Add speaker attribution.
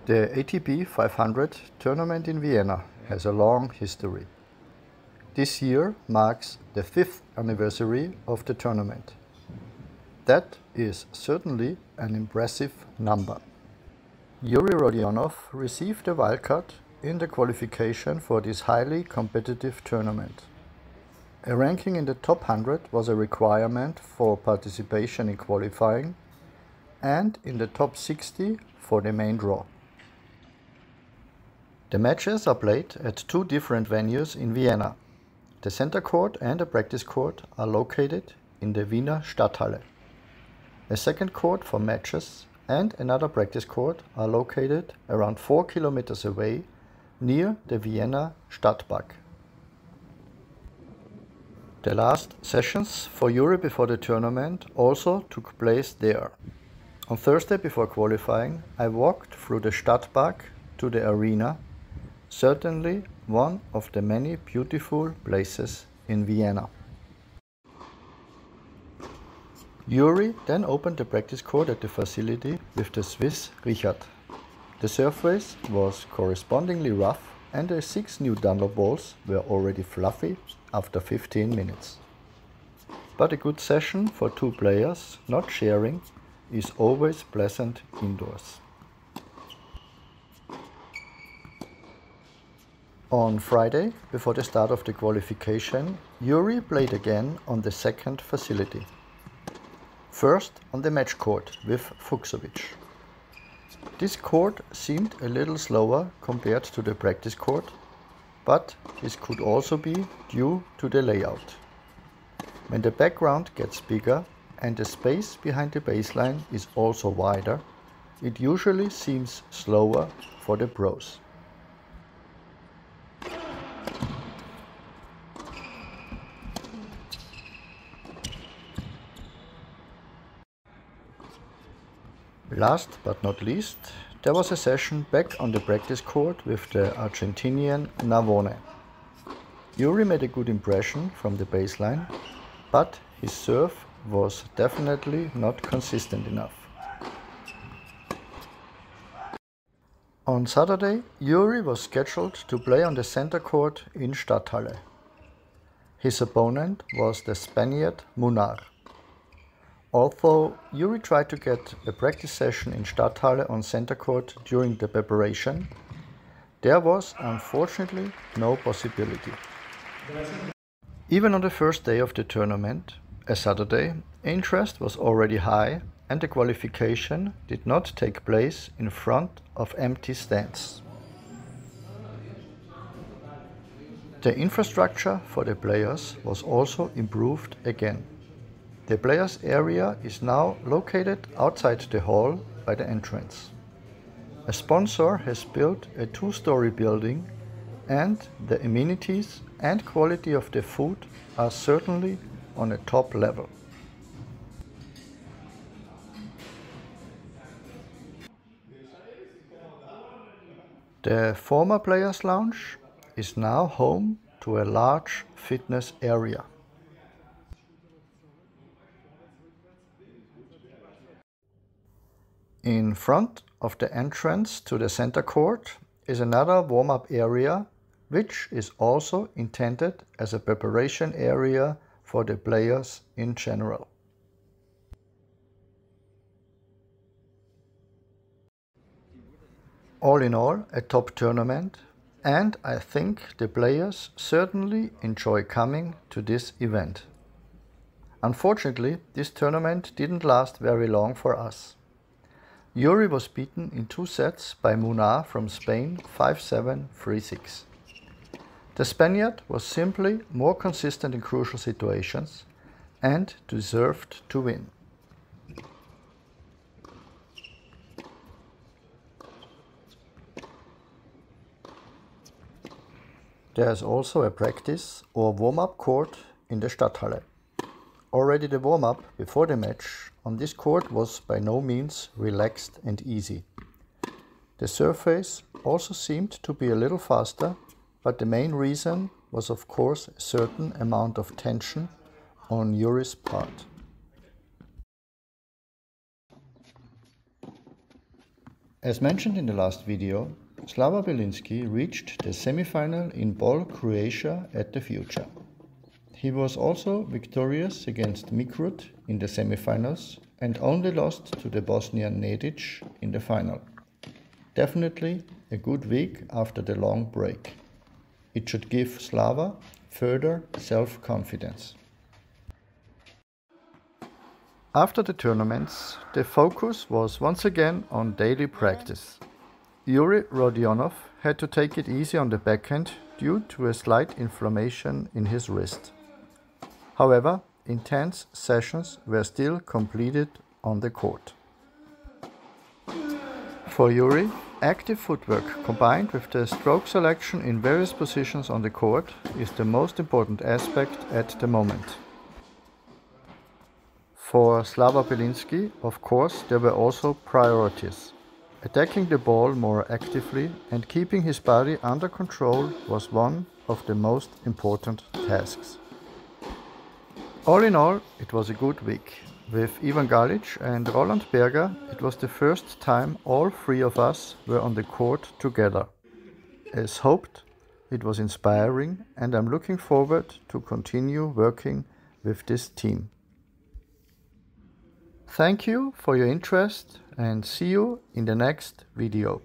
Speaker 1: The ATP 500 tournament in Vienna has a long history. This year marks the 5th anniversary of the tournament. That is certainly an impressive number. Jurij Rodionov received a wildcard in the qualification for this highly competitive tournament. A ranking in the top 100 was a requirement for participation in qualifying and in the top 60 for the main draw. The matches are played at two different venues in Vienna. The center court and the practice court are located in the Wiener Stadthalle. A second court for matches and another practice court are located around 4 kilometers away near the Vienna Stadtpark. The last sessions for Jurij before the tournament also took place there. On Thursday before qualifying, I walked through the Stadtpark to the arena, certainly one of the many beautiful places in Vienna. Jurij then opened the practice court at the facility with the Swiss Richard. The surface was correspondingly rough and the 6 new Dunlop balls were already fluffy after 15 minutes. But a good session for two players not sharing is always pleasant indoors. On Friday, before the start of the qualification, Jurij played again on the second facility. First on the match court with Fuchsowicz. This court seemed a little slower compared to the practice court, but this could also be due to the layout. When the background gets bigger and the space behind the baseline is also wider, it usually seems slower for the pros. Last but not least, there was a session back on the practice court with the Argentinian Navone. Jurij made a good impression from the baseline, but his serve was definitely not consistent enough. On Saturday, Jurij was scheduled to play on the center court in Stadthalle. His opponent was the Spaniard Munar. Although Jurij tried to get a practice session in Stadthalle on center court during the preparation, there was unfortunately no possibility. Even on the first day of the tournament, a Saturday, interest was already high and the qualification did not take place in front of empty stands. The infrastructure for the players was also improved again. The players' area is now located outside the hall by the entrance. A sponsor has built a 2-story building and the amenities and quality of the food are certainly on a top level. The former Players' Lounge is now home to a large fitness area. In front of the entrance to the center court is another warm-up area, which is also intended as a preparation area for the players in general. All in all, a top tournament, and I think the players certainly enjoy coming to this event. Unfortunately, this tournament didn't last very long for us. Jurij was beaten in 2 sets by Munar from Spain 5-7, 3-6. The Spaniard was simply more consistent in crucial situations and deserved to win. There is also a practice or warm-up court in the Stadthalle. Already the warm-up before the match on this court was by no means relaxed and easy. The surface also seemed to be a little faster, but the main reason was of course a certain amount of tension on Jurij's part. As mentioned in the last video, Slava Bielinski reached the semi-final in Ball, Croatia at the Future. He was also victorious against Mikrut in the semi-finals and only lost to the Bosnian Nedic in the final. Definitely a good week after the long break. It should give Slava further self-confidence. After the tournaments, the focus was once again on daily practice. Jurij Rodionov had to take it easy on the backhand due to a slight inflammation in his wrist. However, intense sessions were still completed on the court. For Jurij, active footwork combined with the stroke selection in various positions on the court is the most important aspect at the moment. For Slava Bielinski, of course, there were also priorities. Attacking the ball more actively and keeping his body under control was one of the most important tasks. All in all, it was a good week. With Ivan Galic and Roland Berger, it was the first time all three of us were on the court together. As hoped, it was inspiring and I'm looking forward to continue working with this team. Thank you for your interest and see you in the next video.